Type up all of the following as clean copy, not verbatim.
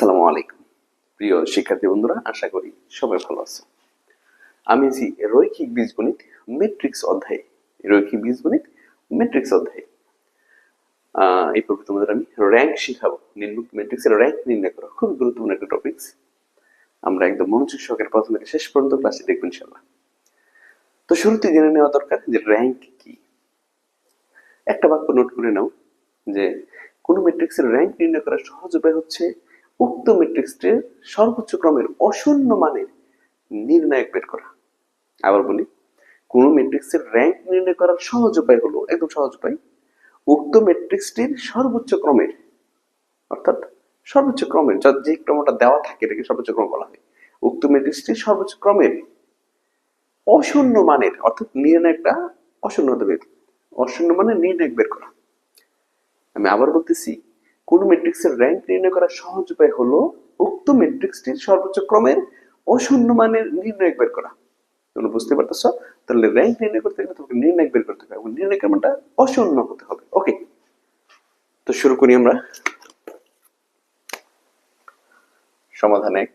আসসালামু আলাইকুম প্রিয় শিক্ষার্থী বন্ধুরা, আশা করি সবাই ভালো আছো। আমি আছি রৈখিক বীজগণিত ম্যাট্রিক্স অধ্যায়ে। এই পর্বে তোমাদের আমি র্যাঙ্ক শিখাবো। নিম্নোক্ত ম্যাট্রিক্সের র্যাঙ্ক নির্ণয় করা খুব গুরুত্বপূর্ণ একটা টপিকস। আমরা একদম মনোযোগ সহকারে প্রথম থেকে শেষ পর্যন্ত ক্লাসে দেখবো ইনশাআল্লাহ। তো শুরুতে জেনে নেওয়া দরকার যে র্যাঙ্ক কি। একটা বাক্য নোট করে নাও যে কোন ম্যাট্রিক্সের র্যাঙ্ক নির্ণয় করার সহজ উপায় হচ্ছে উক্ত ম্যাট্রিক্সটির সর্বোচ্চ ক্রমের অশূন্য মানের নির্ণায়ক বের করা। আবার বলি, কোন ম্যাট্রিক্সের র্যাঙ্ক নির্ণয় করার সহজ উপায় হলো, একদম সহজ উপায়, উক্ত ম্যাট্রিক্সটির সর্বোচ্চ ক্রমের, অর্থাৎ সর্বোচ্চ ক্রমের যে ক্রমটা দেওয়া থাকে এটাকে সর্বোচ্চ ক্রম বলা হয়। উক্ত ম্যাট্রিক্সটির সর্বোচ্চ ক্রমের অশূন্য মানের, অর্থাৎ নির্ণায়কটা অশূন্য হতে হবে, অশূন্য মানের নির্ণায়ক বের করা। আমি আবার বলতেছি, কোন ম্যাট্রিক্সের র্যাঙ্ক নির্ণয় করার সহজ উপায় হলো উক্ত ম্যাট্রিক্সটির সর্বোচ্চ ক্রমের অশূন্য মানের নির্ণায়ক বের করা। তোমরা বুঝতে পারতেছ? তাহলে র্যাঙ্ক নির্ণয় করতে গেলে তোমাকে নির্ণায়ক বের করতে হবে এবং নির্ণায়কের মানটা অশূন্য হতে হবে। ওকে, তো শুরু করি আমরা। সমাধান 1।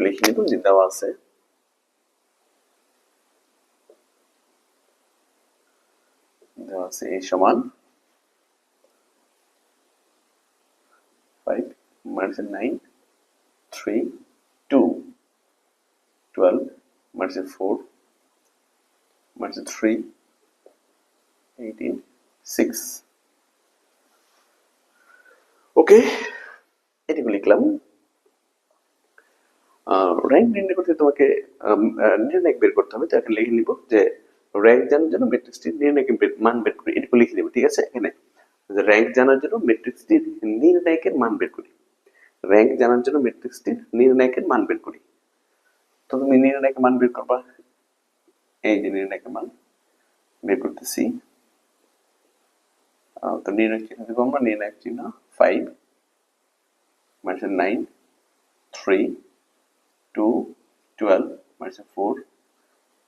লিখে নিব যে দেওয়া আছে a সমান 5 minus 9 3 2 12 minus 4 minus 3 18 6। ওকে, এটুকু লিখলাম। র্যাঙ্ক নির্ণয় করতে তোমাকে নির্ণায়ক বের করতে হবে। তো এখানে লিখে নিব যে র্যাঙ্ক জানার জন্য ম্যাট্রিক্সটির নির্ণায়কের মান বের করি, এটুকু লিখে দেবো। ঠিক আছে, এখানে র্যাঙ্ক জানার জন্য ম্যাট্রিক্সটির নির্ণায়কের মান বের করি। র্যাঙ্ক জানার জন্য ম্যাট্রিক্সটির নির্ণায়কের মান বের করি। তো তুমি নির্ণায়কের মান বের করবা, এই যে নির্ণায়কের মান বের করতেছি। তো নির্ণায়ক চিহ্ন দেবো আমরা, নির্ণায়ক চিহ্ন 5 minus 9 3 2 12 minus 4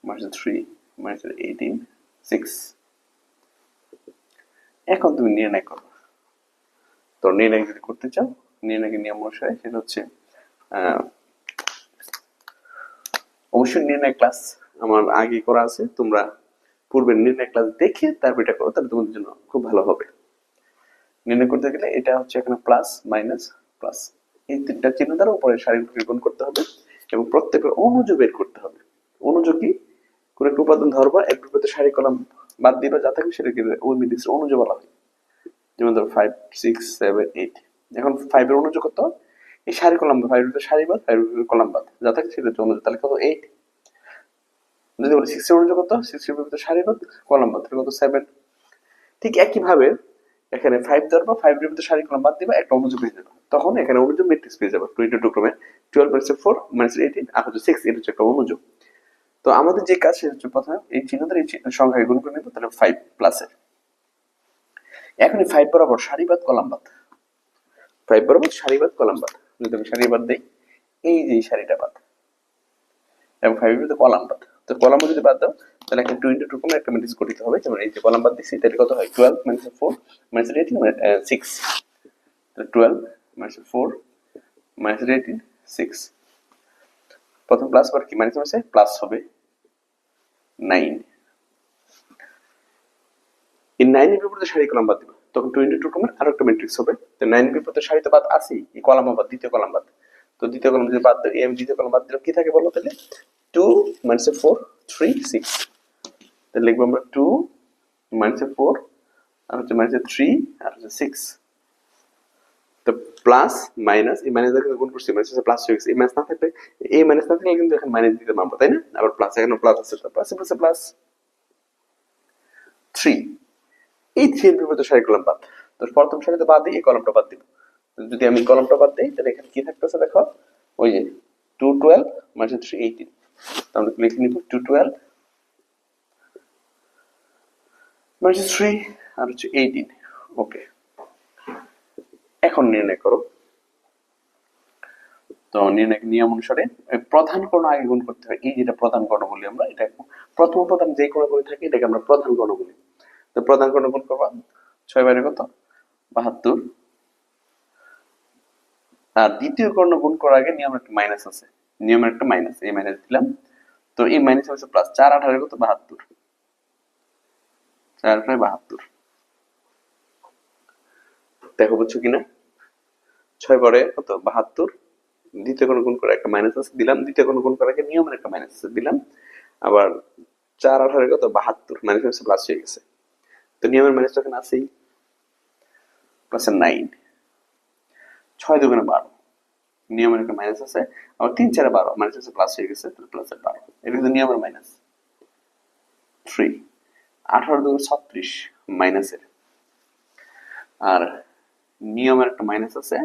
minus 3 minus 18 6। এখন তুমি নির্ণয় করো। তো নির্ণয় যদি করতে চাও, নির্ণয়ের নিয়ম অনুসারে সেটা হচ্ছে অবশ্যই নির্ণয় ক্লাস আমার আগে করা আছে, তোমরা পূর্বের নির্ণয় ক্লাস দেখে তারপর এটা করো, তাহলে তোমাদের জন্য খুব ভালো হবে। নির্ণয় করতে গেলে এটা হচ্ছে এখানে প্লাস মাইনাস প্লাস, এই তিনটা চিহ্ন দ্বারা উপরে সারিগুলোকে গুণ করতে হবে এবং প্রত্যেকের অনুজ বের করতে হবে। অনুজ কি? কোন একটা উপাদান ধরবা, এক গ্রুপে সারি কলাম বাদ দিবা, যা থাকবে সেটাকে ওই ম্যাট্রিক্সের অনুজ বলা হয়। যেমন ধরো 5 6 7 8। এখন 5 এর অনুজ কত? এই সারি কলাম 5 এর সারি বাদ, 5 এর কলাম বাদ, যা থাকে সেটা হচ্ছে অনুজ। তাহলে কত? 8। যদি বলি 6 এর অনুজ কত? 6 এর ভিতরে সারি বাদ, কলাম বাদ, তাহলে কত? 7। ঠিক একই ভাবে এখানে 5 ধরবা, 5 এর ভিতরে সারি কলাম বাদ দিবা, একটা অনুজ পেয়ে যাবে। তখন এখানে অনুজ ম্যাট্রিক্স পেয়ে যাবে 22 ক্রমে 12 minus 4 minus 18 আর হচ্ছে 6, এটা হচ্ছে একটা অনুজ। তো আমাদের যে কাজ সেটা হচ্ছে প্রথমে এই চিহ্ন দ্বারা এই সংখ্যাকে গুণ করে নেব, তাহলে 5 প্লাসের। এখন এই 5 বরাবর সারিবাদ কলাম বাদ, 5 বরাবর সারিবাদ কলাম বাদ। যদি আমি সারিবাদ দেই, এই যে সারিটা বাদ এবং 5 এর ভিতরে কলাম বাদ। তো কলাম যদি বাদ দাও, তাহলে একটা 2 into 2 ক্রমে একটা ম্যাট্রিক্স গঠিত হবে। যেমন এই যে কলাম বাদ দিছি, তাহলে কত হয়? 12 minus 4 minus 18 6। তাহলে 12 minus 4 minus 18 6। প্রথম প্লাস পর কি মাইনাস আছে? প্লাস হবে 9। এই 9 এর বিপরীতে সারি কলাম বাদ দিবা, তখন 22 ক্রমের আরো একটা ম্যাট্রিক্স হবে। তো 9 এর বিপরীতে সারি তো বাদ আছেই, এই কলাম বাদ, দ্বিতীয় কলাম বাদ। তো দ্বিতীয় কলাম যদি বাদ দিই, এই দ্বিতীয় কলাম বাদ দিলে কি থাকে বলো? তাহলে 2 minus 4 3 6। তাহলে লিখবো আমরা 2 minus 4 আর হচ্ছে minus 3 আর হচ্ছে 6। তো প্লাস মাইনাস, এই মাইনাস দিয়ে গুণ করছি, মাইনাস প্লাস হয়ে গেছে। এই মাইনাস না থাকলে, এই মাইনাস না থাকলে কিন্তু এখানে মাইনাস দিতে পারবো, তাই না? আবার প্লাস, এখানে প্লাস আছে, তো প্লাস প্লাস প্লাস 3। এই 3 এর বিপরীতে সারি কলাম বাদ। তো প্রথম সারিতে বাদ দিই, এই কলামটা বাদ দিব। যদি আমি কলামটা বাদ দিই, তাহলে এখানে কি থাকতেছে দেখো, ওই যে 2 12 minus 3 18। তাহলে লিখে নিব 2 12 minus 3 আর হচ্ছে 18। ওকে, এখন নির্ণয় করো তো নির্ণয় নিয়ম অনুসারে প্রধান কর্ণ আগে গুণ করতে হয়, এই যেটা প্রধান কর্ণ বলি আমরা, এটা প্রথম প্রধান যে কর্ণ করে থাকি এটাকে আমরা প্রধান কর্ণ বলি। তো প্রধান কর্ণ গুণ করবা 6 বাইরে কত 72, আর দ্বিতীয় কর্ণ গুণ করার আগে নিয়মের একটা মাইনাস আছে, নিয়মের একটা মাইনাস, এই মাইনাস দিলাম। তো এই মাইনাস হচ্ছে প্লাস, 4 18 কত 72, 4 8 72। দেখো বুঝছো কিনা, 6 পরে কত 72, দ্বিতীয় কোণ গুণ করে একটা মাইনাস আছে দিলাম, দ্বিতীয় কোণ গুণ করার আগে নিয়মের একটা মাইনাস আছে দিলাম, আবার 4 18 কত 72, মাইনাস হচ্ছে প্লাস হয়ে গেছে। তো নিয়মের মাইনাস তো এখানে আছেই, প্লাস 9, 6 দুগুণে 12, নিয়মের একটা মাইনাস আছে, আবার 3 4 12, মাইনাস হচ্ছে প্লাস হয়ে গেছে, তাহলে প্লাস 12, এটা কিন্তু নিয়মের মাইনাস। 3 18 দুগুণে 36 মাইনাসের, আর নিয়মের একটা মাইনাস আছে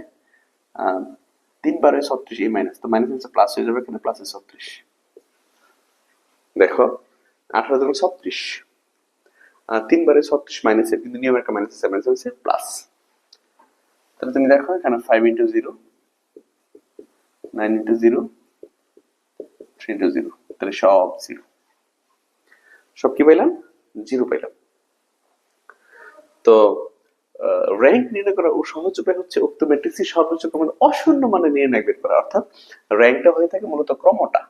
3 12 36, এই মাইনাস, তো মাইনাস হচ্ছে প্লাস হয়ে যাবে, এখানে প্লাস 36। দেখো 18 দুগুণে 36, 3 12 36 মাইনাসের, কিন্তু নিয়মের একটা মাইনাস আছে, মাইনাস হচ্ছে প্লাস। তাহলে তুমি দেখো এখানে 5 into 0, 9 into 0, 3 into 0, তাহলে সব 0, সব কি পাইলাম 0 পাইলাম। তো র্যাঙ্ক নির্ণয় করার সহজ উপায় হচ্ছে উক্ত ম্যাট্রিক্সের সর্বোচ্চ ক্রমের অশূন্য মানে নির্ণয় বের করা, অর্থাৎ র্যাঙ্কটা হয়ে থাকে মূলত ক্রমটা,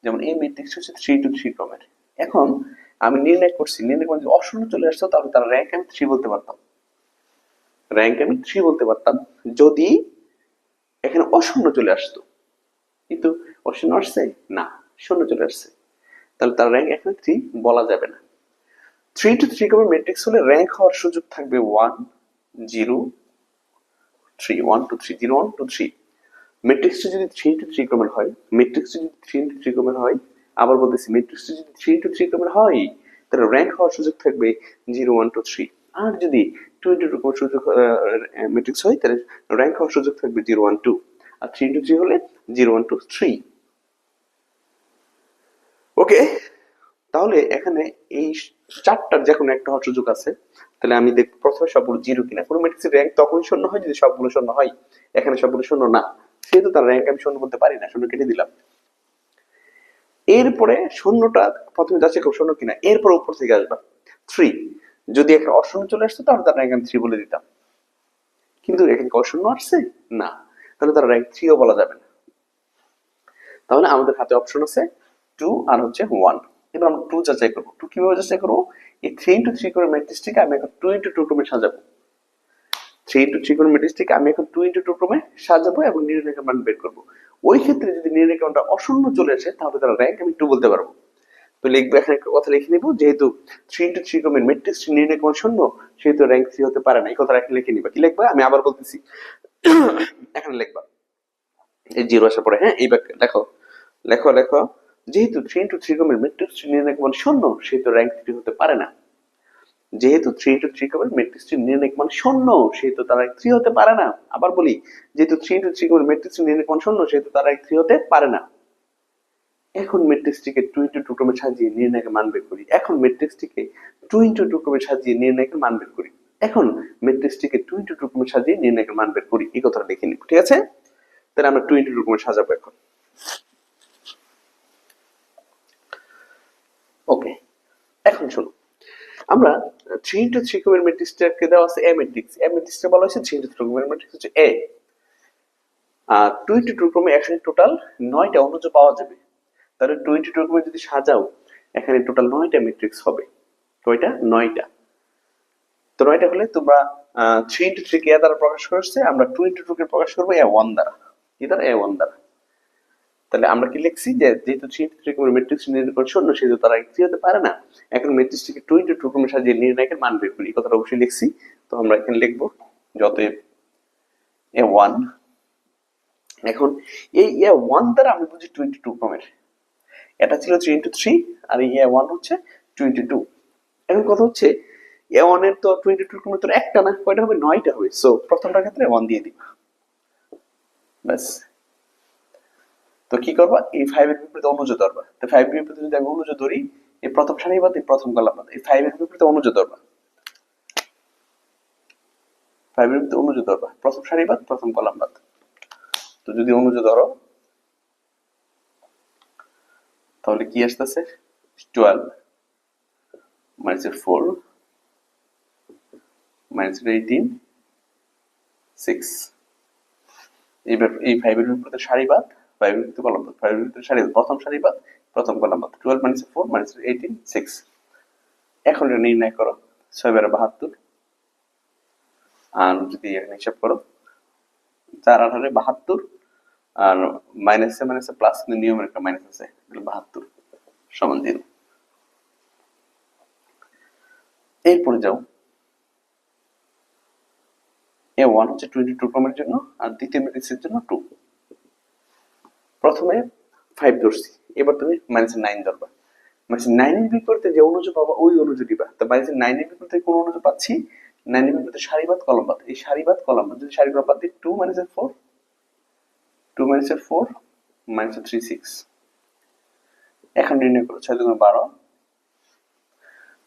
যেমন এই ম্যাট্রিক্স হচ্ছে 3 to 3 ক্রমের। এখন আমি নির্ণয় করছি, নির্ণয় করে যদি অশূন্য চলে আসতো তাহলে তার র্যাঙ্ক আমি 3 বলতে পারতাম, র্যাঙ্ক আমি 3 বলতে পারতাম যদি এখানে অশূন্য চলে আসতো, কিন্তু অশূন্য আসছে না, শূন্য চলে আসছে, তাহলে তার র্যাঙ্ক এখানে 3 বলা যাবে না। 3 to 3 ক্রমের ম্যাট্রিক্স হলে র্যাঙ্ক হওয়ার সুযোগ থাকবে 1 0 3, 1 2 3, 0 1 2 3। ম্যাট্রিক্সটা যদি 3 to 3 ক্রমের হয়, ম্যাট্রিক্সটা যদি 3 to 3 ক্রমের হয়, আবার বলতেছি ম্যাট্রিক্সটা যদি 3 to 3 ক্রমের হয়, তাহলে র্যাঙ্ক হওয়ার সুযোগ থাকবে 0 1 2 3। আর যদি 2 into 2 ক্রমের সুযোগ ম্যাট্রিক্স হয়, তাহলে র্যাঙ্ক হওয়ার সুযোগ থাকবে 0 1 2, আর 3 into 3 হলে 0 1 2 3। ওকে, তাহলে এখানে এই চারটার যে কোনো একটা হওয়ার সুযোগ আছে, তাহলে আমি দেখব প্রথমে সবগুলো 0 কিনা। কোনো ম্যাট্রিক্সের র্যাঙ্ক তখন শূন্য হয় যদি সবগুলো শূন্য হয়, এখানে সবগুলো শূন্য না, সেহেতু তার র্যাঙ্ক আমি শূন্য বলতে পারি না, শূন্য কেটে দিলাম। এরপরে শূন্যটা প্রথমে যাচাই করব শূন্য কিনা, এরপর উপর থেকে আসবা 3, যদি এখানে অশূন্য চলে আসতো তাহলে তার র্যাঙ্ক আমি 3 বলে দিতাম, কিন্তু এখানে অশূন্য আসছে না, তাহলে তার র্যাঙ্ক 3 ও বলা যাবে না। তাহলে আমাদের হাতে অপশন আছে 2 আর হচ্ছে 1। এবার আমরা 2 যাচাই করব। 2 কিভাবে যাচাই করব, এই 3 into 3 করে ম্যাট্রিক্সটিকে আমি এখন 2 into 2 ক্রমে সাজাবো। 3 into 3 করে ম্যাট্রিক্সটিকে আমি এখন 2 into 2 ক্রমে সাজাবো এবং নির্ণায়কের মান বের করব। ওই ক্ষেত্রে যদি নির্ণায়কের মানটা অশূন্য চলে আসে তাহলে তার র্যাঙ্ক আমি 2 বলতে পারবো। তো লিখবো, এখানে একটা কথা লিখে নিব, যেহেতু 3 into 3 ক্রমের ম্যাট্রিক্সটি নির্ণায়কের মান শূন্য, সেহেতু র্যাঙ্ক 3 হতে পারে না। এই কথাটা এখানে লিখে নিবা। কি লিখবা আমি আবার বলতেছি, এখানে লিখবা এই 0 আসার পরে, হ্যাঁ এইবার দেখো, লেখো লেখো, যেহেতু 3 into 3 ক্রমের ম্যাট্রিক্সটি নির্ণায়ক মান শূন্য, সেহেতু র্যাঙ্ক 3 হতে পারে না। যেহেতু 3 into 3 ক্রমের ম্যাট্রিক্সটি নির্ণায়ক মান শূন্য, সেহেতু তার র্যাঙ্ক 3 হতে পারে না। আবার বলি, যেহেতু 3 into 3 ক্রমের ম্যাট্রিক্সটি নির্ণায়ক মান শূন্য, সেহেতু তার র্যাঙ্ক 3 হতে পারে না। এখন ম্যাট্রিক্সটিকে 2 into 2 ক্রমে সাজিয়ে নির্ণায়কের মান বের করি। এখন ম্যাট্রিক্সটিকে 2 into 2 ক্রমে সাজিয়ে নির্ণায়কের মান বের করি। এখন ম্যাট্রিক্সটিকে 2 into 2 ক্রমে সাজিয়ে নির্ণায়কের মান বের করি। এই কথাটা লিখে নিব, ঠিক আছে? তাহলে আমরা 2 into 2 ক্রমে সাজাবো এখন। ওকে, এখন শোনো, আমরা 3 into 3 ক্রমের ম্যাট্রিক্সটাকে দেওয়া আছে এ ম্যাট্রিক্স। এ ম্যাট্রিক্সটা বলা হয়েছে 3 into 3 ক্রমের ম্যাট্রিক্স হচ্ছে এ। আর 2 into 2 ক্রমে এখানে টোটাল 9টা অনুজ পাওয়া যাবে। তাহলে 2 into 2 ক্রমে যদি সাজাও, এখানে টোটাল 9টা ম্যাট্রিক্স হবে। কয়টা? 9টা। তো 9টা হলে তোমরা 3 into 3 কে দ্বারা প্রকাশ করছে, আমরা 2 into 2 কে প্রকাশ করব a1 দ্বারা। কি দ্বারা? a1 দ্বারা। তাহলে আমরা কি লিখছি, যে যেহেতু 3 into 3 ক্রমের ম্যাট্রিক্স নির্ণয় শূন্য, সেহেতু তারা 3 হতে পারে না। এখন ম্যাট্রিক্সটিকে 2 into 2 ক্রমে সাজিয়ে নির্ণায়কের মান বের করি। এই কথাটা অবশ্যই লিখছি। তো আমরা এখানে লিখব যতএব a1। এখন এই a1 দ্বারা আমি বুঝি 2 into 2 ক্রমের। এটা ছিল 3 into 3, আর এই a1 হচ্ছে 2 into 2। এখন কথা হচ্ছে a1 এর তো 2 into 2 ক্রমে তো একটা না, কয়টা হবে? 9টা হবে। সো প্রথমটার ক্ষেত্রে 1 দিয়ে দিবা, ব্যাস। তো কি করবা, এই 5 এর বিপরীতে অনুজ ধরবা। তো 5 এর বিপরীতে যদি আমি অনুজ ধরি, এই প্রথম সারি বাদ, এই প্রথম কলাম বাদ, এই 5 এর বিপরীতে অনুজ ধরবা। 5 এর বিপরীতে অনুজ ধরবা, প্রথম সারি বাদ, প্রথম কলাম বাদ। তো যদি অনুজ ধরো, তাহলে কি আসতেছে 12 মাইনাস 4 মাইনাস 18 6। এইবার এই 5 এর ভিতরে সারিবাদ, 5 এর ভিতরে কলাম বাদ, 5 এর ভিতরে সারিবাদ, প্রথম সারিবাদ প্রথম কলাম বাদ, 12 মাইনাস 4 মাইনাস 18 6। এখন এটা নির্ণয় করো 6 বারে 72, আর যদি এখানে হিসাব করো 4 18 72, আর মাইনাসে মাইনাসে প্লাস, নিয়মের একটা মাইনাস আছে, 72 সমান 0। এরপরে যাও A1 হচ্ছে 22 ক্রমের জন্য, আর দ্বিতীয় ম্যাট্রিক্সের জন্য 2। প্রথমে 5 ধরছি, এবার তুমি -9 ধরবা। -9 এর বিপরীতে যে অনুজ পাবা ওই অনুজ দিবা। তো -9 এর বিপরীতে কোন অনুজ পাচ্ছি? 9 এর বিপরীতে সারিবাদ কলাম বাদ। এই সারিবাদ কলাম বাদ যদি সারিবাদ বাদ দিই 2 - 4 2 - 4 -3 6। এখন নির্ণয় করো 6 × 12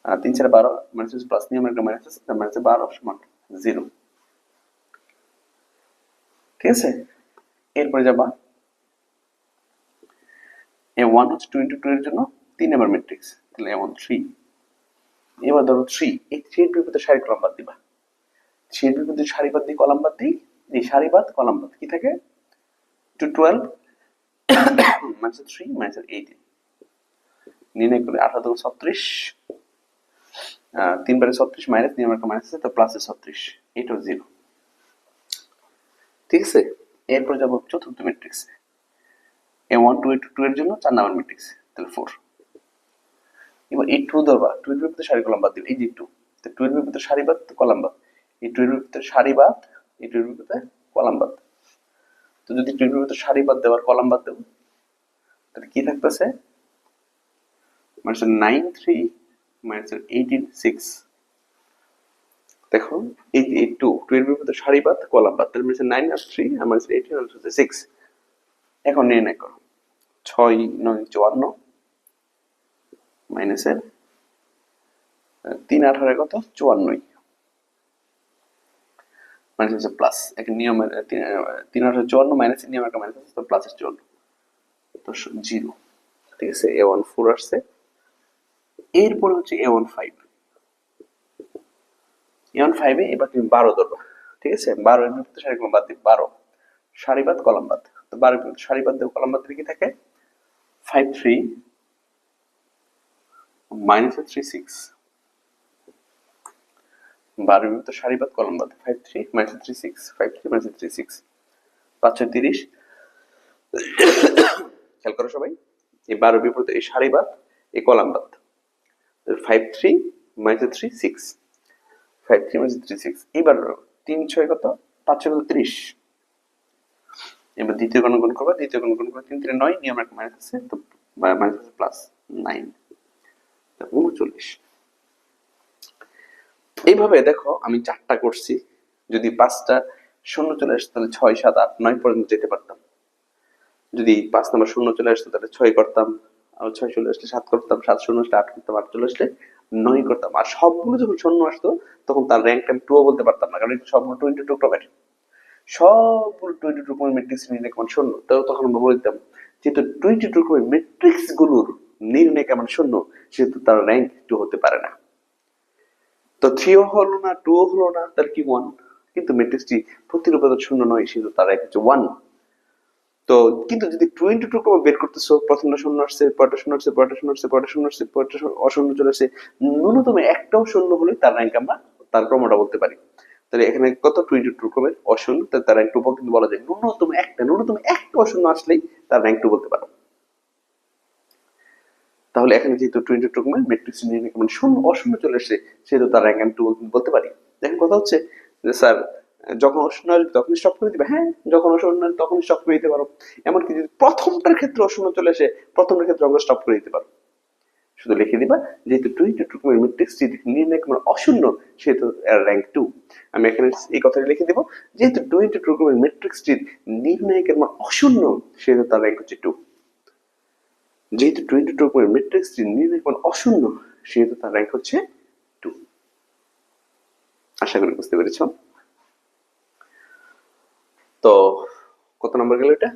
আর 3 4 12 মাইনাস প্লাস নিয়মের একটা মাইনাস আছে, তার মানে 12 সমান 0। ঠিক আছে, এরপরে যাবা A1 হচ্ছে 2 × 2 এর জন্য 3 নম্বর ম্যাট্রিক্স, তাহলে A1 3। এবার ধরো 3, এই 3 এর বিপরীতে সারি কলাম বাদ দিবা। 3 এর বিপরীতে সারি বাদ দিই কলাম বাদ দিই, এই সারি বাদ কলাম বাদ কি থাকে 2 12 -3 -18। নির্ণয় করে 18 × 36, 3 বারে 36 মাইনাস নিয়মের একটা মাইনাস আছে, তো প্লাসে 36, এটাও 0। ঠিক আছে, এরপর যাবো চতুর্থ ম্যাট্রিক্সে। A1 2 2 এর জন্য 4 নাম্বার ম্যাট্রিক্স, তাহলে 4। এবার এই 2 ধরবা, 2 এর বিপরীতে সারি কলাম বাদ দিবে, এই যে 2, তো 2 এর বিপরীতে সারি বাদ কলাম বাদ, এই 2 এর বিপরীতে সারি বাদ, এই 2 এর বিপরীতে কলাম বাদ। তো যদি 2 এর বিপরীতে সারি বাদ দেওয়ার কলাম বাদ দেব, তাহলে কি থাকতেছে -9 3 -18 6। দেখো এই যে 2 এর বিপরীতে সারি বাদ কলাম বাদ, তাহলে 9 আর 3 আর 18 আর 6। এখন নির্ণয় করো 6 9 54 মাইনাসের 3 18 কত 54, মাইনাস হচ্ছে প্লাস, একটা নিয়মের 3 18 54 মাইনাস নিয়ম একটা মাইনাস আছে, তো প্লাস 54, তো 0। ঠিক আছে, A1 4 আসছে। এরপর হচ্ছে A1 5। A1 5 এ এবার তুমি 12 ধরবা। ঠিক আছে, 12 এর বিপরীতে সারি কলাম বাদ দিই, 12 সারি বাদ কলাম বাদ, তো 12 এর বিপরীতে সারি বাদ দেব কলাম বাদ দিলে কি থাকে 5 3 -3 6। 12 এর বিপরীতে সারি বাদ কলাম বাদ, 5 3 -3 6 5 3 -3 6, 5 6 30। খেয়াল করো সবাই, এই 12 বিপরীতে এই সারি বাদ এই কলাম বাদ, 5 3 -3 6 5 3 -3 6। এবার 3 6 কত 5 6 কত 30। এবার দ্বিতীয় গুণ করবা, দ্বিতীয় গুণ করে 3 3 9, নিয়ম একটা মাইনাস আছে, তো মাইনাস আছে প্লাস 9, 39। এইভাবে দেখো আমি 4টা করছি, যদি 5টা শূন্য চলে আসতো তাহলে 6 7 8 9 পর্যন্ত যেতে পারতাম। যদি 5 নাম্বার শূন্য চলে আসতো তাহলে 6 করতাম, আর 6 চলে আসলে 7 করতাম, 7 শূন্য আসলে 8 করতাম, 8 চলে আসলে 9 করতাম। আর সবগুলো যখন শূন্য আসতো তখন তার র্যাঙ্ক আমি 2 বলতে পারতাম না, কারণ সবগুলো 22 ক্রমের, সবগুলো 22 ক্রমের ম্যাট্রিক্স নির্ণয় কেমন শূন্য। তো তখন আমরা বলতাম যেহেতু 22 ক্রমের ম্যাট্রিক্স গুলোর নির্ণয় কেমন শূন্য, সেহেতু তার র্যাঙ্ক 2 হতে পারে না। তো 3ও হলো না, 2ও হলো না, তার কি 1। কিন্তু ম্যাট্রিক্সটি প্রতির উপাদান শূন্য নয়, সেহেতু তার র্যাঙ্ক হচ্ছে 1। তো কিন্তু যদি 22 ক্রমে বের করতেছো, প্রথমটা শূন্য আসছে, পরেরটা শূন্য আসছে, পরেরটা শূন্য আসছে, পরেরটা শূন্য আসছে, পরেরটা অশূন্য চলে আসছে, ন্যূনতম একটাও শূন্য হলে তার র্যাঙ্ক আমরা তার ক্রমটা বলতে পারি। তাহলে এখানে কত 22 ক্রমের অশূন্য, তার র্যাঙ্ক 2 কিন্তু বলা যায়। ন্যূনতম একটা অশূন্য আসলেই তার র্যাঙ্ক 2 বলতে পারো। তাহলে এখানে যেহেতু 22 ক্রমের ম্যাট্রিক্স নির্ণয় মানে শূন্য অশূন্য চলে আসছে, সেহেতু তার র্যাঙ্ক আমি 2 বলতে পারি। দেখেন কথা হচ্ছে যে স্যার যখন অশূন্য আসবে তখনই স্টপ করে দিবে, হ্যাঁ যখন অশূন্য আসবে তখনই স্টপ করে দিতে পারো। এমনকি যদি প্রথমটার ক্ষেত্রে অশূন্য চলে আসে, প্রথমটার ক্ষেত্রে আমরা স্টপ করে দিতে পারো। শুধু লিখে দিবা যেহেতু 22 ক্রমের ম্যাট্রিক্সটি নির্ণয় মানে অশূন্য, সেহেতু র্যাঙ্ক 2। আমি এখানে এই কথাটা লিখে দিব, যেহেতু 22 ক্রমের ম্যাট্রিক্সটির নির্ণায়কের মান অশূন্য, সেহেতু তার র্যাঙ্ক হচ্ছে 2। যেহেতু 22 ক্রমের ম্যাট্রিক্সটির নির্ণায়ক মান অশূন্য, সেহেতু তার র্যাঙ্ক হচ্ছে 2। আশা করি বুঝতে পেরেছ। তো কত নাম্বার গেল এটা?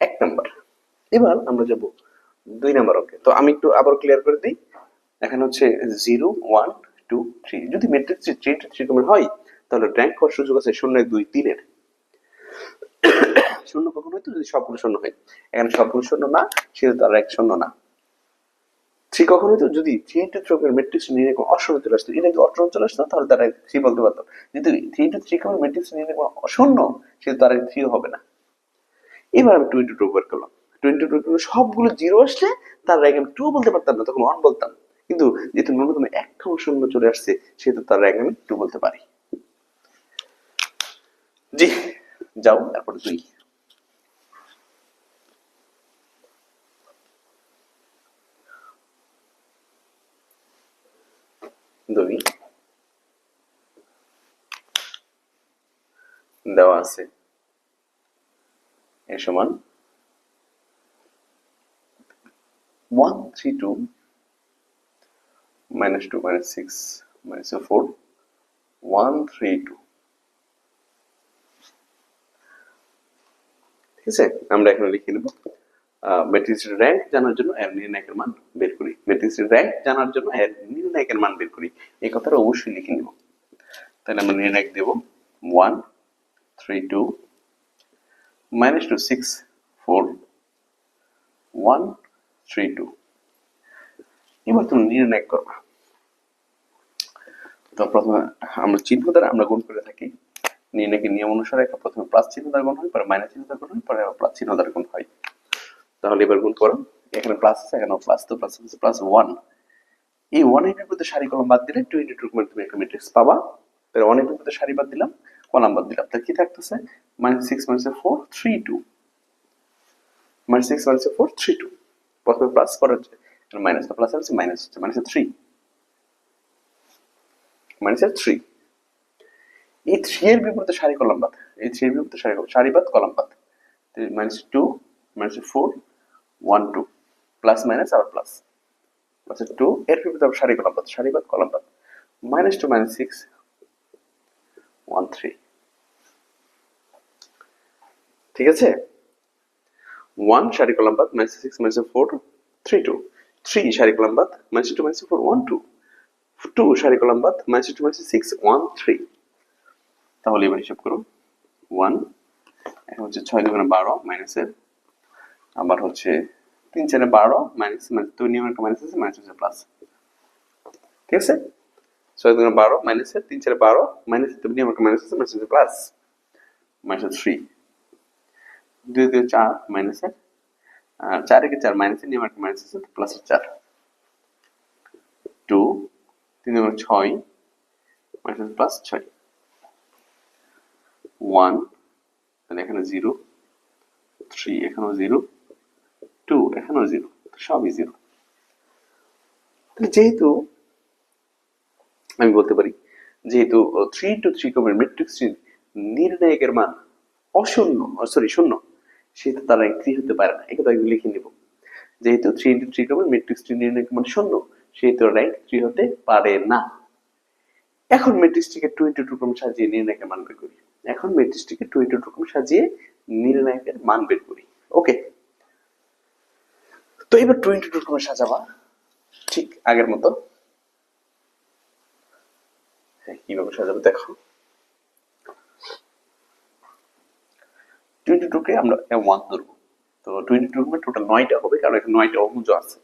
1 নাম্বার। এবার আমরা যাব 2 নাম্বার অঙ্কে। তো আমি একটু আবার ক্লিয়ার করে দিই। এখানে হচ্ছে 0 1 2 3 যদি ম্যাট্রিক্স 3 টু 3 হয় তাহলে র্যাঙ্ক হওয়ার সুযোগ আছে 0 1 2 3 এর। শূন্য কখন হয় তো যদি সবগুলো শূন্য হয়। এখানে সবগুলো শূন্য না, সেহেতু তার র্যাঙ্ক শূন্য না। 3 কখন হইতো যদি 3 ইনটু 3 এর ম্যাট্রিক্স নিয়ে কোনো অশূন্য চলে আসতো। এটা যদি অশূন্য চলে আসতো তাহলে তার র্যাঙ্ক 3 বলতে পারতাম। যদি 3 ইনটু 3 এর ম্যাট্রিক্স নিয়ে কোনো অশূন্য, সেহেতু তার র্যাঙ্ক 3 হবে না। এবার আমি 2 ইনটু 2 বের করলাম। 2 ইনটু 2 সবগুলো 0 আসলে তার র্যাঙ্ক আমি 2 বলতে পারতাম না, তখন 1 বলতাম। কিন্তু যেহেতু ন্যূনতম একটাও শূন্য চলে আসছে, সেহেতু তার র্যাঙ্ক আমি 2 বলতে পারি। জি, যাও তারপরে 2। 2 দেওয়া আছে এ সমান 1 3 2 minus 2 minus 6 minus 4 1 3 2। ঠিক আছে, আমরা এখানে লিখে নেব ম্যাট্রিক্সের র্যাঙ্ক জানার জন্য এর নির্ণায়কের মান বের করি। ম্যাট্রিক্সের র্যাঙ্ক জানার জন্য এর নির্ণায়কের মান বের করি, এই কথাটা অবশ্যই লিখে নেব। তাহলে আমরা নির্ণায়ক দেব 1 3 2 minus 2 6 4 1 3 2। এবার তুমি নির্ণায়ক করবা। তো প্রথমে আমরা চিহ্ন দ্বারা আমরা গুণ করে থাকি। নির্ণায়কের নিয়ম অনুসারে প্রথমে প্লাস চিহ্ন দ্বারা গুণ হয়, পরে মাইনাস চিহ্ন দ্বারা গুণ হয়, পরে প্লাস চিহ্ন দ্বারা গুণ হয়। তাহলে এবার গুণ করো। এখানে প্লাস আছে, এখানে প্লাস, তো প্লাস হচ্ছে প্লাস 1। এই 1 এর বিপরীতে সারি কলম বাদ দিলে 2 ইনটু 2 করে তুমি একটা ম্যাট্রিক্স পাবা। তাহলে 1 এর বিপরীতে সারি বাদ দিলাম, কলাম বাদ দিলাম, তাহলে কি থাকতেছে -6 -4 3 2। -6 -4 3 2। প্রথমে প্লাস, পরে মাইনাস, প্লাস আছে মাইনাস হচ্ছে -3 -3। এই 3 এর বিপরীতে সারি কলাম বাদ, এই 3 এর বিপরীতে সারি বাদ কলাম বাদ, -2 -4 1 2 প্লাস মাইনাস আবার প্লাস, প্লাস 2 এর বিপরীতে আবার সারি বাদ কলাম বাদ, -2 -6 1 3। ঠিক আছে, 1 সারি কলাম বাদ -6 -4 3 2, 3 সারি কলাম বাদ -2 -4 1 2, 2 সারি কলাম বাদ -2 -6 1 3। তাহলে এবার হিসাব করো 1, এখন হচ্ছে 6 2 12 মাইনাসের, আবার হচ্ছে 3 4 12 মাইনাস, মানে 2 নিয়মের একটা মাইনাস আছে, মাইনাস হচ্ছে প্লাস। ঠিক আছে, 6 2 12 মাইনাসের 3 4 12 মাইনাস 2 নিয়মের একটা মাইনাস আছে, মাইনাস হচ্ছে প্লাস, মাইনাস 3 2 2 4 মাইনাসের, আর 4 এর 4 মাইনাসের নিয়মের একটা মাইনাস আছে, প্লাস 4 2 3 2 6 মাইনাস প্লাস 6 1, তাহলে এখানে 0 3 এখানেও 0 2 এখানেও 0, সবই 0। তাহলে যেহেতু আমি বলতে পারি যেহেতু 3 টু 3 ক্রমের ম্যাট্রিক্সটির নির্ণায়কের মান অশূন্য, সরি শূন্য, সেহেতু তার র্যাঙ্ক 3 হতে পারে না। এই কথা আমি লিখে নিব। যেহেতু 3 ইনটু 3 ক্রমের ম্যাট্রিক্সটির নির্ণায়কের মান শূন্য, সেহেতু র্যাঙ্ক 3 হতে পারে না। এখন ম্যাট্রিক্সটিকে 2 ইনটু 2 ক্রমে সাজিয়ে নির্ণায়কের মান বের করি। এখন ম্যাট্রিক্সটিকে 2 ইনটু 2 ক্রমে সাজিয়ে নির্ণায়কের মান বের করি। ওকে, তো এবার 2 ইনটু 2 ক্রমে সাজাবা ঠিক আগের মতো। কিভাবে সাজাবো দেখো। 2 ইনটু 2 কে আমরা 1 ধরবো। তো 2 ইনটু 2 ক্রমে টোটাল 9টা হবে, কারণ এখানে 9টা অঙ্ক আছে।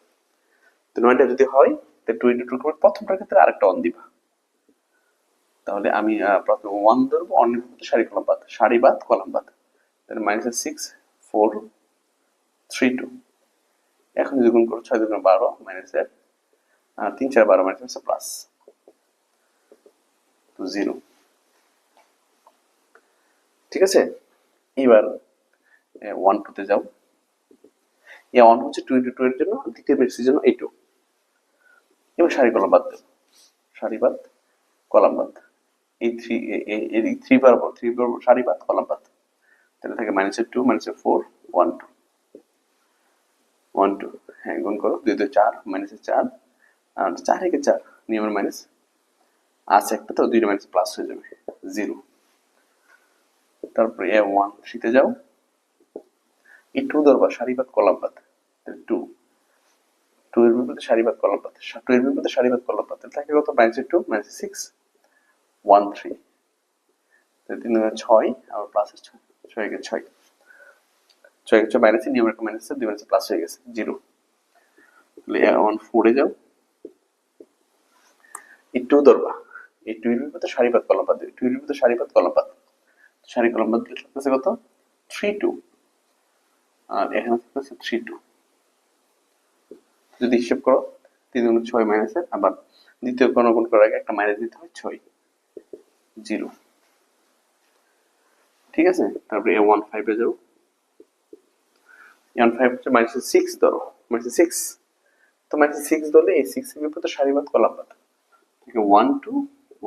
তো 9টা যদি হয়, তাহলে 2 ইনটু 2 ক্রমের প্রথমটার ক্ষেত্রে আরেকটা 1 দিবা। তাহলে আমি প্রথমে 1 ধরবো, অন্যের মধ্যে সারি কলাম বাদ, সারি বাদ কলাম বাদ, তাহলে -6 4 3 2। এখন যদি গুণ করো 6 2 12 মাইনাসের 3 4 12 মাইনাস প্লাস, তো 0। ঠিক আছে, এবার 1 2 তে যাও। এই 1 হচ্ছে 2 ইনটু 2 এর জন্য, দ্বিতীয় ম্যাট্রিক্সের জন্য এই 2। এবার সারি কলাম বাদ দেব, সারি বাদ কলাম বাদ, এই 3 এই 3 বার 3 বার সারি বাদ কলাম বাদ, তাহলে থাকে -2 -4 1 2 1 2। হ্যাঁ, গুণ করো 2 2 4 -4, আর 4 একে 4 নিয়মের মাইনাস আছে একটা, তো 2 মাইনাস প্লাস হয়ে যাবে 0। তারপরে 1 3 তে যাও, এই 2 ধরবা সারি বাদ কলাম বাদ, 2 2 এর বিপরীতে সারিবাদ কলাম পাত, 2 এর বিপরীতে সারিবাদ কলাম পাত, থাকে কত -2 -6 1 3, 3 6 আর প্লাস 6, 6 কে 6, 6 কে 6 minus, numerator minus 2 minus plus হয়ে গেছে 0। তাহলে 1 4 এ যাও, এই 2 ধরবা, এই 2 এর বিপরীতে সারিবাদ কলাম পাত, 2 এর বিপরীতে সারিবাদ কলাম পাত, সারি কলাম পাত লিখতেছে কত 3 2, আর এখানে লিখতেছে 3 2। যদি হিসাব করো 3 গুণ 6 মাইনাস, আবার দ্বিতীয় কোণ গুণ করার আগে একটা মাইনাস দিতে হয় 6 0, ঠিক আছে। তারপরে a1 5 এ যাও, a1 5 হচ্ছে -6 ধরো, -6, তো -6 ধরলে এই 6 এর বিপরীতে সারিবাদ কলাম পাত, ঠিক 1 2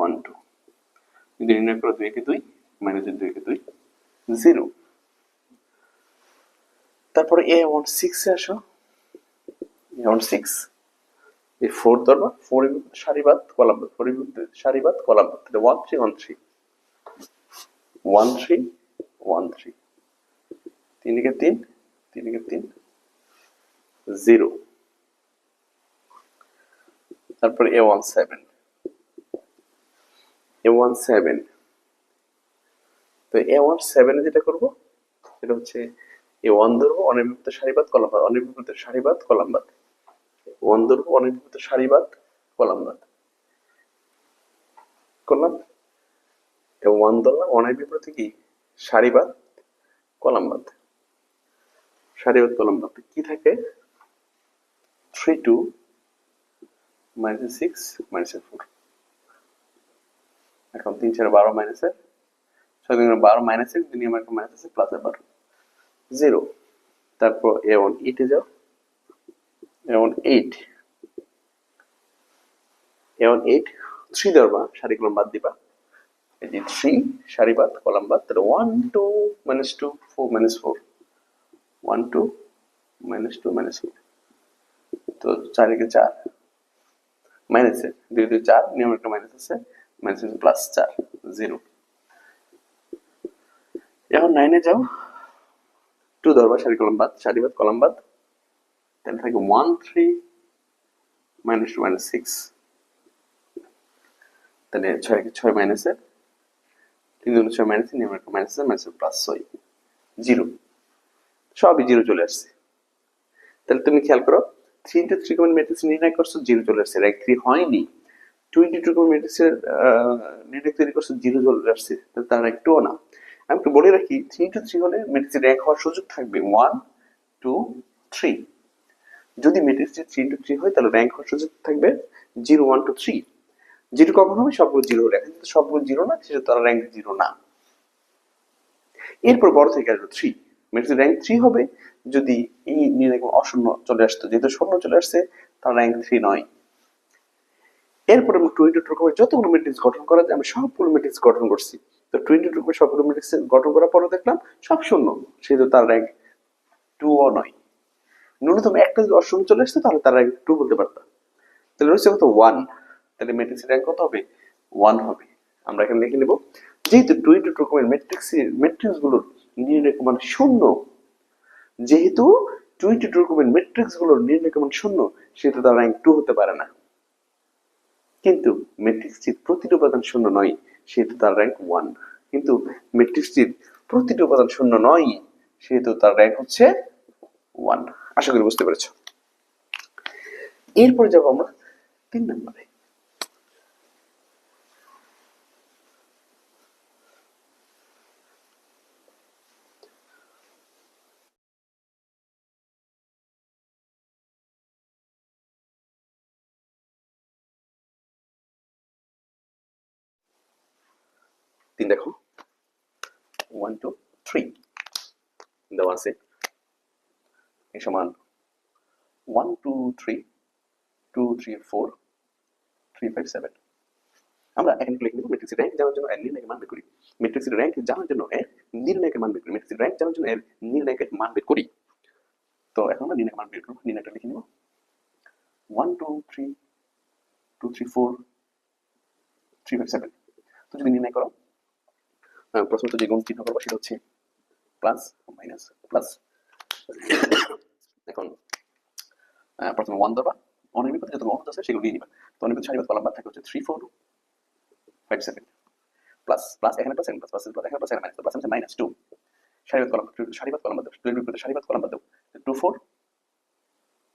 1 2, যদি নির্ণয় করো 2 কে 2 -2 কে 2 0। তারপরে a1 6 এ আসো, a1 6 এই 4 ধরবা, 4 এর বিপরীতে সারিবাদ কলাম পাত, 4 এর বিপরীতে সারিবাদ কলাম পাত, 1 3 1 3 1 3 1 3, 3 কে 3 3 কে 3 0। তারপরে a1 7, a1 7, তো a1 7 এ যেটা করব সেটা হচ্ছে a1 ধরবো, অনির্বিপ্ত সারিবাদ কলাম পাত, অনির্বিপ্ত সারিবাদ কলাম পাত, 1 ধরবো, অনির্বিপ্ত সারিবাদ কলাম পাত করলাম, 1 ধরলাম, অনির্বিপ্ত কি সারিবাদ কলাম পাত, সারিবাদ কলাম পাত কি থাকে 3 2 -6 -4, এখন 3 4 12 মাইনাস 6 3 12 মাইনাস 1, দুই নিয়মে একটা মাইনাস আছে, প্লাস আবার 0। তারপর a1 8 এ যাও, a1 8, a1 8 3 ধরবা, সারি কলাম বাদ দিবা, এই যে 3 সারি বাদ কলাম বাদ, তাহলে 1 2 -2 4 -4, 1 2 -2 -4, তো 4 কে 4 মাইনাস 2 2 4, নিয়মে একটা মাইনাস আছে, মাইনাস প্লাস 4 0। এখন 9 এ যাও, 2 ধরবা, সারি কলাম বাদ, সারি বাদ কলাম বাদ, তাহলে থাকে 1 3 -2 -6, তাহলে 6 কে 6 মাইনাস 3 দুগুণ 6 মাইনাস, নিয়মে একটা মাইনাস আছে, মাইনাস প্লাস 6 0, সবই 0 চলে আসছে। তাহলে তুমি খেয়াল করো 3 into 3 কমন ম্যাট্রিক্স নির্ণয় করছো, 0 চলে আসছে, র্যাঙ্ক 3 হয়নি। 2 into 2 কমন ম্যাট্রিক্সের নির্ণয় তৈরি করছো, 0 চলে আসছে, তাহলে তার র্যাঙ্ক 2 না। আমি একটু বলে রাখি 3 into 3 হলে ম্যাট্রিক্সের র্যাঙ্ক হওয়ার সুযোগ থাকবে 1 2 3। যদি ম্যাট্রিক্সটি 3 into 3 হয় তাহলে র্যাঙ্ক হওয়ার সুযোগ থাকবে 0 1 2 3। 0 কখন হবে? সবগুলো 0 হলে। এখন যদি সবগুলো 0 না, সেটা তার র্যাঙ্ক 0 না। এরপর বড় থেকে আসবে 3, ম্যাট্রিক্সের র্যাঙ্ক 3 হবে যদি এই নির্ণয় অশূন্য চলে আসতো, যেহেতু শূন্য চলে আসছে তার র্যাঙ্ক 3 নয়। এরপরে আমরা 2 into 2 রকমের যতগুলো ম্যাট্রিক্স গঠন করা যায় আমি সবগুলো ম্যাট্রিক্স গঠন করছি। তো 2 into 2 রকমের সবগুলো ম্যাট্রিক্স গঠন করার পরে দেখলাম সব শূন্য, সেহেতু তার র্যাঙ্ক 2 ও নয়। ন্যূনতম একটা যদি অশূন্য চলে আসতো তাহলে তার র্যাঙ্ক 2 বলতে পারতাম। তাহলে রয়েছে কত 1, তাহলে ম্যাট্রিক্সের র্যাঙ্ক কত হবে 1 হবে। আমরা এখানে লিখে নেব যেহেতু 2 into 2 রকমের ম্যাট্রিক্সগুলোর নির্ণায়ক মান শূন্য, যেহেতু 2 into 2 রকমের ম্যাট্রিক্সগুলোর নির্ণায়ক মান শূন্য, সেহেতু তার র্যাঙ্ক 2 হতে পারে না। কিন্তু ম্যাট্রিক্সটির প্রতিটি উপাদান শূন্য নয়, সেহেতু তার র্যাঙ্ক 1। কিন্তু ম্যাট্রিক্সটির প্রতিটি উপাদান শূন্য নয়, সেহেতু তার র্যাঙ্ক হচ্ছে 1। আশা করি বুঝতে পেরেছো। এরপরে যাব আমরা 3 নম্বরে। দেখো 1 2 3 দেওয়া আছে, এই সমান 1 2 3 2 3 4 3 5 7। আমরা এখানে লিখে নেব ম্যাট্রিক্সের র্যাঙ্ক জানার জন্য এর নির্ণায়কের মান বের করি। ম্যাট্রিক্সের র্যাঙ্ক জানার জন্য এর নির্ণায়কের মান বের করি। ম্যাট্রিক্সের র্যাঙ্ক জানার জন্য এর নির্ণায়কের মান বের করি। তো এখন আমরা নির্ণায়কের মান বের করব। নির্ণায়কটা লিখে নেব 1 2 3 2 3 4 3 5 7। তো যদি নির্ণয় করো, প্রথমত যে গুণ চিহ্ন করবো সেটা হচ্ছে প্লাস মাইনাস প্লাস। এখন প্রথমে 1 ধরবা, 1 এর বিপরীতে যত অঙ্ক আছে সেগুলো নিয়ে নিবা। তো 1 এর বিপরীতে সারিবাদ কলাম বাদ থাকে হচ্ছে 3 4 5 7 প্লাস প্লাস এখানে প্লাস এখানে প্লাস প্লাস এখানে প্লাস এখানে মাইনাস প্লাস আছে -2 সারিবাদ কলাম বাদ দাও, 2 এর বিপরীতে সারিবাদ কলাম বাদ দাও 2 4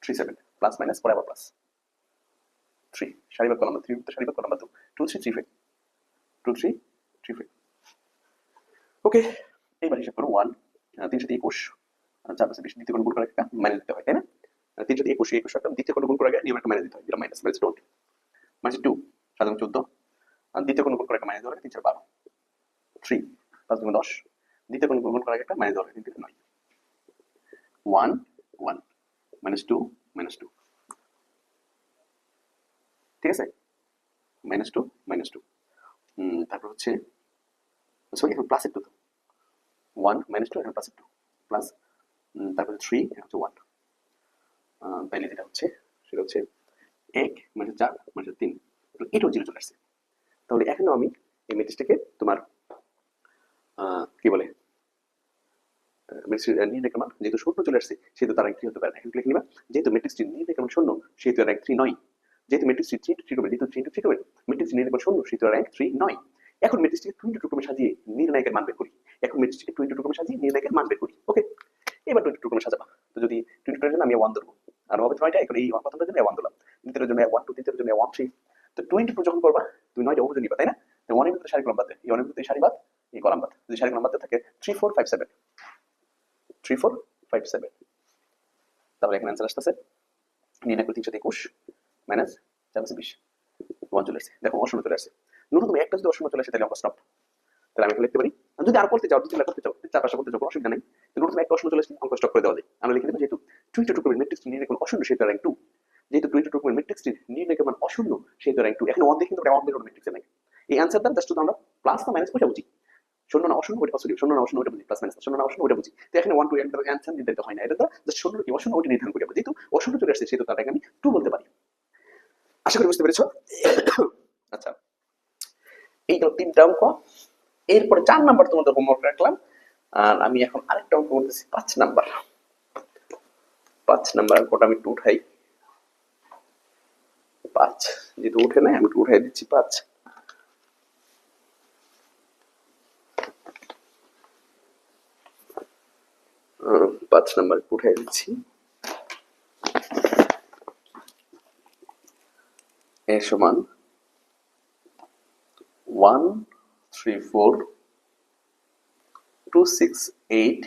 3 7 প্লাস মাইনাস পরে আবার প্লাস 3 সারিবাদ কলাম বাদ 3 এর বিপরীতে সারিবাদ কলাম বাদ দাও 2 3 3 5 2 3 3 5। ওকে, এইবার হিসাব করো 1 321 4 5 20 দ্বিতীয় কোণ গুণ করে একটা মাইনাস দিতে হয়, তাই না? 321 21 একটা দ্বিতীয় কোণ গুণ করে নিয়ম একটা মাইনাস দিতে হয়, যেটা মাইনাস মাইনাস 20 মাইনাস 2 7 14 আর দ্বিতীয় কোণ গুণ করে একটা মাইনাস দেওয়া 3 4 12 3 5 2 10 দ্বিতীয় কোণ গুণ করে একটা মাইনাস দেওয়া 3 3 9 1 1 মাইনাস 2 মাইনাস 2, ঠিক আছে? মাইনাস 2 মাইনাস 2, তারপর হচ্ছে সরি এখন প্লাস 2 তো 1 মাইনাস 2 এখন প্লাস 2 প্লাস তারপরে 3 হচ্ছে 1, তাইলে যেটা হচ্ছে সেটা হচ্ছে 1 মাইনাস 4 মাইনাস 3, এটাও 0 চলে আসছে। তাহলে এখানেও আমি এই ম্যাট্রিক্সটাকে তোমার কি বলে নির্ণয় মান যেহেতু শূন্য চলে আসছে সেহেতু তার র্যাঙ্ক 3 হতে পারে না। এখন লিখে নিবা যেহেতু ম্যাট্রিক্সটি নির্ণয় মান শূন্য সেহেতু র্যাঙ্ক 3 নয়। যেহেতু ম্যাট্রিক্সটি 3 into 3 করবে, যেহেতু 3 into 3 করবে ম্যাট্রিক্সটি নির্ণয় মান শূন্য সেহেতু র্যাঙ্ক 3 নয়। এখন ম্যাট্রিক্সটিকে 2 into 2 ক্রমে সাজিয়ে নির্ণায়কের মান বের করি। এখন ম্যাট্রিক্সটিকে 2 into 2 ক্রমে সাজিয়ে নির্ণায়কের মান বের করি। ওকে, এবার 2 into 2 ক্রমে সাজাবা। তো যদি 2 into 2 এর জন্য আমি 1 ধরবো আর হবে 9টা, এখন এই প্রথমটার জন্য 1 ধরলাম, দ্বিতীয়টার জন্য 1 2, তৃতীয়টার জন্য 1 3। তো 2 into 2 যখন করবা তুমি 9টা অঙ্ক নিবা, তাই না? তো 1 এর ভিতরে সারি কলাম বাদ দেয়, এই 1 এর ভিতরে সারি বাদ এই কলাম বাদ, যদি সারি কলাম বাদ থাকে 3 4 5 7 3 4 5 7। তাহলে এখানে অ্যান্সার আসতেছে নির্ণয় করে 321 মাইনাস 4 20 1 চলে আসছে। দেখো অশূন্য চলে আসছে, ন্যূনতম একটা যদি অশূন্য চলে আসে তাহলে অঙ্ক স্টপ। তাহলে আমি লিখতে পারি, যদি আর করতে চাও, যদি করতে চাও 4 5 করতে চাও কোনো অসুবিধা নেই, কিন্তু ন্যূনতম একটা অশূন্য চলে আসলে অঙ্ক স্টপ করে দেওয়া যায়। আমরা লিখে দেব যেহেতু 2 into 2 ম্যাট্রিক্স নির্ণয় কোনো অশূন্য সেহেতু র্যাঙ্ক 2, যেহেতু 2 into 2 ম্যাট্রিক্স নির্ণয় মান অশূন্য সেহেতু র্যাঙ্ক 2। এখন 1 দিয়ে কিন্তু 1 বের হবে ম্যাট্রিক্সে নাই। এই অ্যানসার দ্বারা জাস্ট আমরা প্লাস না মাইনাস কোটা বুঝি, শূন্য না অশূন্য ওটা পজিটিভ, শূন্য না অশূন্য ওটা বুঝি, প্লাস মাইনাস শূন্য না অশূন্য ওটা বুঝি। তো এখানে 1 2 এর অ্যানসার দিতে হয় না, এটা জাস্ট শূন্য কি অশূন্য ওটা নির্ধারণ করি আমরা, যেহেতু অশূন্য চলে আসছে সেহেতু তার আমি 2 বলতে পারি। আশা করি বুঝতে পেরেছো। আচ্ছা, এই তো 3টা অঙ্ক। এরপরে 4 নাম্বার তোমাদের হোমওয়ার্ক রাখলাম, আর আমি এখন আরেকটা অঙ্ক করতেছি 5 নাম্বার। 5 নাম্বার অঙ্কটা আমি একটু উঠাই, 5 যেহেতু উঠে নাই আমি একটু উঠাই দিচ্ছি 5। 5 নাম্বার উঠাই দিচ্ছি। এ সমান 1 3 4 2 6 8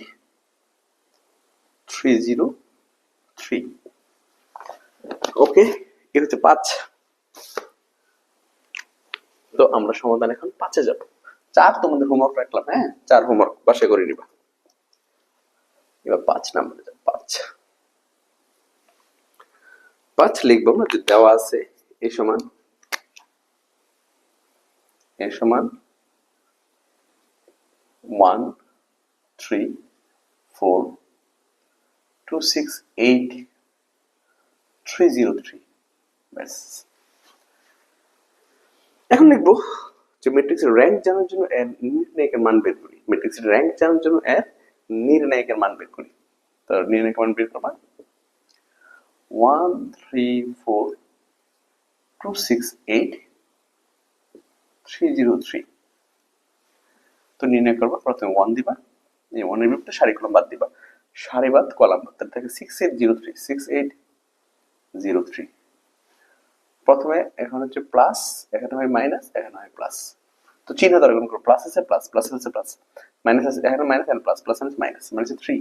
3 0 3। ওকে, এটা হচ্ছে 5। তো আমরা সমাধান এখন 5 এ যাব। 4 তোমাদের হোমওয়ার্ক রাখলাম, হ্যাঁ 4 হোমওয়ার্ক বাসায় করে নিবা। এবার 5 নাম্বারে যাব। 5 লিখবো না, যে দেওয়া আছে এ সমান 1 3 4 2 6 8 3 0 3। ব্যাস, এখন লিখবো যে ম্যাট্রিক্সের র্যাঙ্ক জানার জন্য এর নির্ণায়কের মান বের করি। ম্যাট্রিক্সের র্যাঙ্ক জানার জন্য এর নির্ণায়কের মান বের করি। তো নির্ণায়কের মান বের করবা 1 3 4 2 6 8 3 0 3। তো নির্ণয় করবা, প্রথমে 1 দিবা, এই 1 এর বিপরীতে সারি কলাম বাদ দিবা, সারি বাদ কলাম বাদ, তাহলে থাকে 6 8 0 3 6 8 0 3। প্রথমে এখন হচ্ছে প্লাস, এখানে হয় মাইনাস, এখানে হয় প্লাস। তো চিহ্ন দ্বারা গুণ করো, প্লাস আছে প্লাস, প্লাস আছে প্লাস, মাইনাস আছে এখানে মাইনাস, এখানে প্লাস, প্লাস আছে মাইনাস, মাইনাস 3।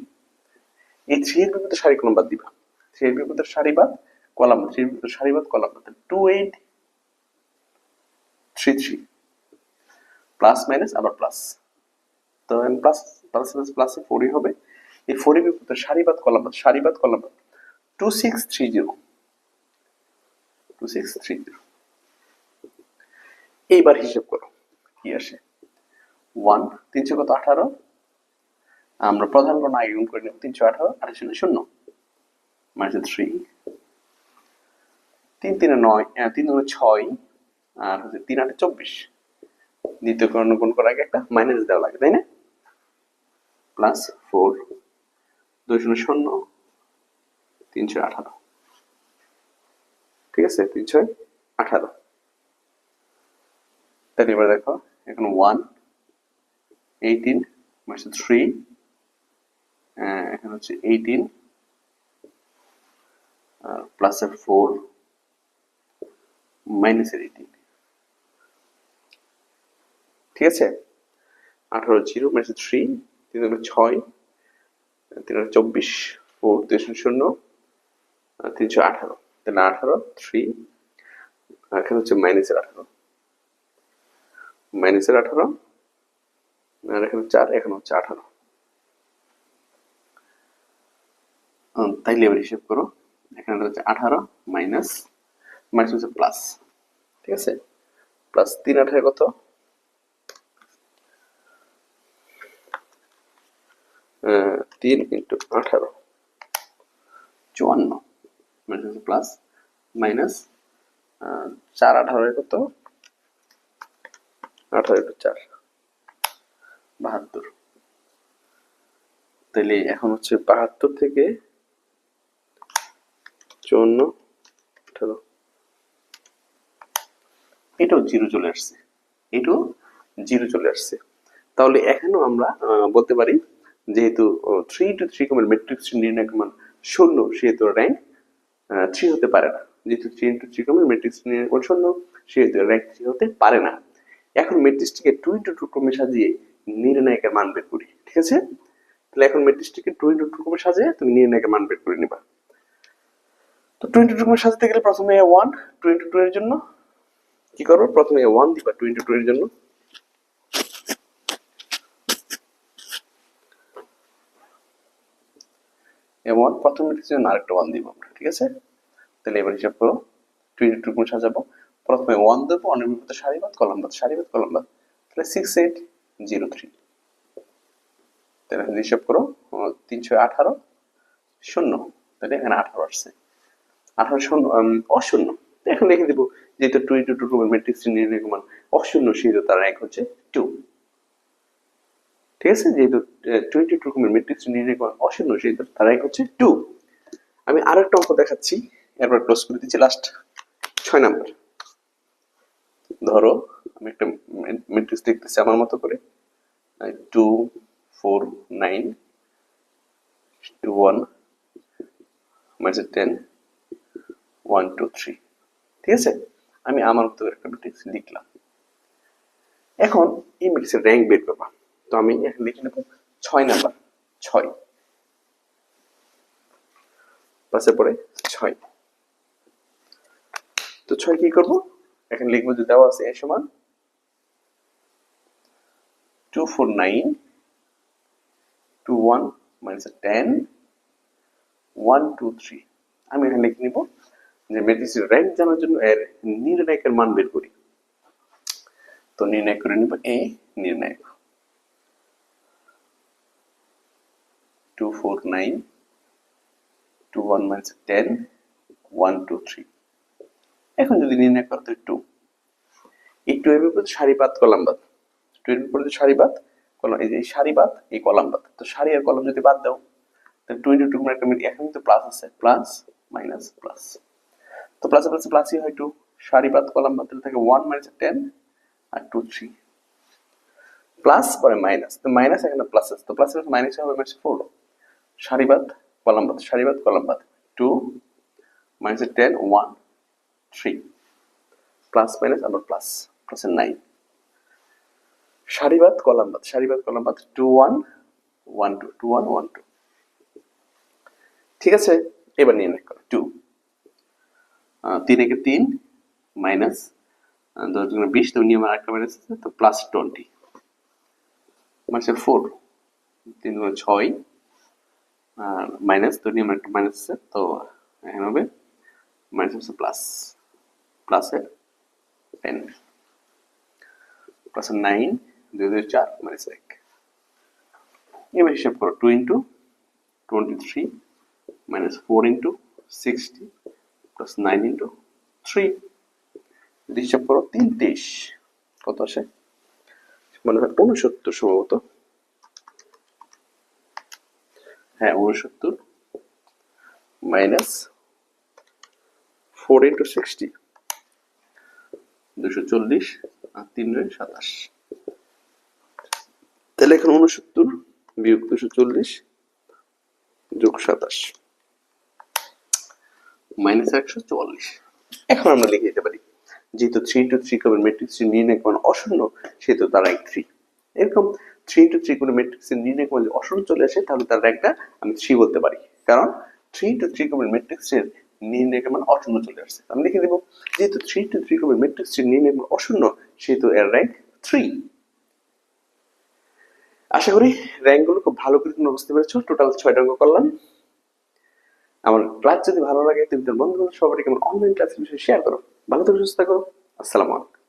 এই 3 এর বিপরীতে সারি কলাম বাদ দিবা, 3 এর বিপরীতে সারি বাদ কলাম, 3 এর বিপরীতে সারি বাদ কলাম বাদ, 2 8 3 3 প্লাস মাইনাস আবার প্লাস। তো প্লাস প্লাস প্লাস 4 হবে, এই 4 এর বিপরীতে সারি বাদ কলাম বাদ, সারি বাদ কলাম বাদ 2 6 3 0 2 6 3 0। এইবার হিসাব করো কি আসে। 1 300 কত 18, আমরা প্রধান গণ আগে গুণ করে নেব, 318 28 শূন্য মাইনাস 3 3 3 9 3 9 6 আর হচ্ছে 3 8 24। দ্বিতীয় গণ গুণ করার আগে একটা মাইনাস দেওয়া লাগে, তাই না? প্লাস 4 2 0 0 318। ঠিক আছে, 3 6 18। তাহলে এবার দেখো এখন 1 18 মাইনাস 3, এখন হচ্ছে 18 প্লাস 4 মাইনাস 18। ঠিক আছে, 18 0 মাইনাস 3 3 6 3 24 4 3 0 318। তাহলে 18 3 এখানে হচ্ছে মাইনাসের 18 আর এখানে 4 এখানে হচ্ছে 18। তাইলে এবার হিসেব করো, এখানে হচ্ছে 18 মাইনাস মাইনাস হচ্ছে প্লাস। ঠিক আছে, প্লাস 3 18 কত, 3 ইন্টু 18 54 মাইনাস হচ্ছে প্লাস মাইনাস 4 18 কত, 18 ইন্টু 4 72। তাহলে এখন হচ্ছে 72 থেকে 54 18 এটাও জিরো চলে আসছে, এটাও জিরো চলে আসছে। তাহলে এখানেও আমরা বলতে পারি যেহেতু 3 into 3 কমের ম্যাট্রিক্স নির্ণায়ক মান 0, সেহেতু র্যাঙ্ক 3 হতে পারে না। যেহেতু 3 into 3 কমের ম্যাট্রিক্স নির্ণায়ক মান 0, সেহেতু র্যাঙ্ক 3 হতে পারে না। এখন ম্যাট্রিক্সটিকে 2 into 2 ক্রমে সাজিয়ে নির্ণায়কের মান বের করি। ঠিক আছে, তাহলে এখন ম্যাট্রিক্সটিকে 2 into 2 ক্রমে সাজিয়ে তুমি নির্ণায়কের মান বের করে নিবা। তো 2 into 2 ক্রমে সাজাতে গেলে প্রথমে 1 2 into 2 এর জন্য কি করবো, প্রথমে 1 দিবা 2 into 2 এর জন্য, এবং প্রথম ম্যাট্রিক্সের জন্য আরেকটা 1 দিব আমরা। ঠিক আছে, তাহলে এবার হিসাব করো, 2 into 2 ক্রমে সাজাবো, প্রথমে 1 দেবো, অনেক বিপরীতে সারিবাদ কলামবাদ সারিবাদ কলামবাদ, তাহলে 6 8 0 3। তাহলে হিসাব করো 3 6 18 0, তাহলে এখানে 18 আসছে, 18 শূন্য অশূন্য। এখন লিখে দিব যেহেতু 2 into 2 ক্রমের ম্যাট্রিক্স নির্ণায়ক মান অশূন্য, সেহেতু তার র্যাঙ্ক হচ্ছে 2। ঠিক আছে, যেহেতু 2 into 2 ক্রমের ম্যাট্রিক্স নির্ণায়ক মান অশূন্য, সেহেতু তার র্যাঙ্ক হচ্ছে 2। আমি আরেকটা অঙ্ক দেখাচ্ছি, এরপর ক্লোজ করে দিচ্ছি, লাস্ট 6 নাম্বার। ধরো আমি একটা ম্যাট্রিক্স লিখতেছি আমার মতো করে, 2 4 9 1 মাইনাস 10 1 2 3। ঠিক আছে, আমি আমার মতো একটা ম্যাট্রিক্স লিখলাম। এখন এই ম্যাট্রিক্সের র্যাঙ্ক বের করবা, তো আমি এখন লিখে নেব 6 নাম্বার, 6 পাশে পড়ে 6। তো 6 কি করব, এখন লিখবো যে দেওয়া আছে a সমান 2 4 9 2 1 মাইনাস 10 1 2 3। আমি এখানে লিখে নিব যে ম্যাট্রিক্সের র্যাঙ্ক জানার জন্য এর নির্ণায়কের মান বের করি। তো নির্ণয় করে নিব a নির্ণায়ক 2 4 9 2 1 minus 10 1 2 3। এখন যদি নির্ণয় করতে 2, এই 2 এর বিপরীতে সারিবাদ কলামবাদ, 2 এর বিপরীতে সারিবাদ কলাম, এই যে সারিবাদ এই কলামবাদ, তো সারি আর কলাম যদি বাদ দাও তাহলে 2 into 2 মানে একটা এখন তো প্লাস আছে, প্লাস মাইনাস প্লাস, তো প্লাস প্লাস প্লাসই হয় 2, সারিবাদ কলামবাদ তাহলে থাকে 1 minus 10 আর 2 3 প্লাস পরে মাইনাস, তো মাইনাস এখানে প্লাস আছে, তো প্লাস মাইনাস হবে মাইনাস 4। সারিবাদ কলামবাদ 2 minus 10 1 3 প্লাস মাইনাস আবার প্লাস প্লাস 9। সারিবাদ কলামবাদ 2 1 1 2 2 1 1 2। ঠিক আছে, এবার নির্ণয় করো 2 3 একে 3 মাইনাস 10 গুণে 20, তো নিয়ম আরেকটা মাইনাস আছে, তো প্লাস 20 মাইনাস 4 3 গুণে 6 আর মাইনাস, তো নিয়ম আরেকটা মাইনাস আছে, তো এখানে হবে মাইনাস হচ্ছে প্লাস, প্লাসের 10 প্লাস 9 2 2 4 মাইনাস 1। এবার হিসাব করো 2 into 23 minus 4 into 60 plus 9 into 3। যদি হিসাব করো 3 23 কত আসে, মনে হয় 69 সম্ভবত, হ্যাঁ 69 মাইনাস 4 ইন্টু 60 240 আর 3 9 27। তাহলে এখন 69 বিয়োগ 240 যোগ 27 মাইনাস 144। এখন আমরা লিখে দিতে পারি যেহেতু 3 ইন্টু 3 কোণের ম্যাট্রিক্সের নির্ণয় মান অশূন্য সেহেতু তার র্যাঙ্ক 3। এরকম 3 ইন্টু 3 কোণের ম্যাট্রিক্সের নির্ণয় মান যদি অশূন্য চলে আসে তাহলে তার র্যাঙ্কটা আমি 3 বলতে পারি, কারণ 3 ইন্টু 3 কোণের ম্যাট্রিক্সের নির্ণয় মান অশূন্য চলে আসছে। আমি লিখে দেব যেহেতু 3 ইন্টু 3 কোণের ম্যাট্রিক্সের নির্ণয় মান অশূন্য সেহেতু এর র্যাঙ্ক 3। আশা করি র্যাঙ্কগুলো খুব ভালো করে তোমরা বুঝতে পেরেছো। টোটাল 6টা অঙ্ক করলাম। আমার ক্লাস যদি ভালো লাগে তুমি তোমার বন্ধু সবাইকে আমার অনলাইন ক্লাসের বিষয়ে শেয়ার করো। ভালো থাকো, সুস্থ থাকো। আসসালামু আলাইকুম।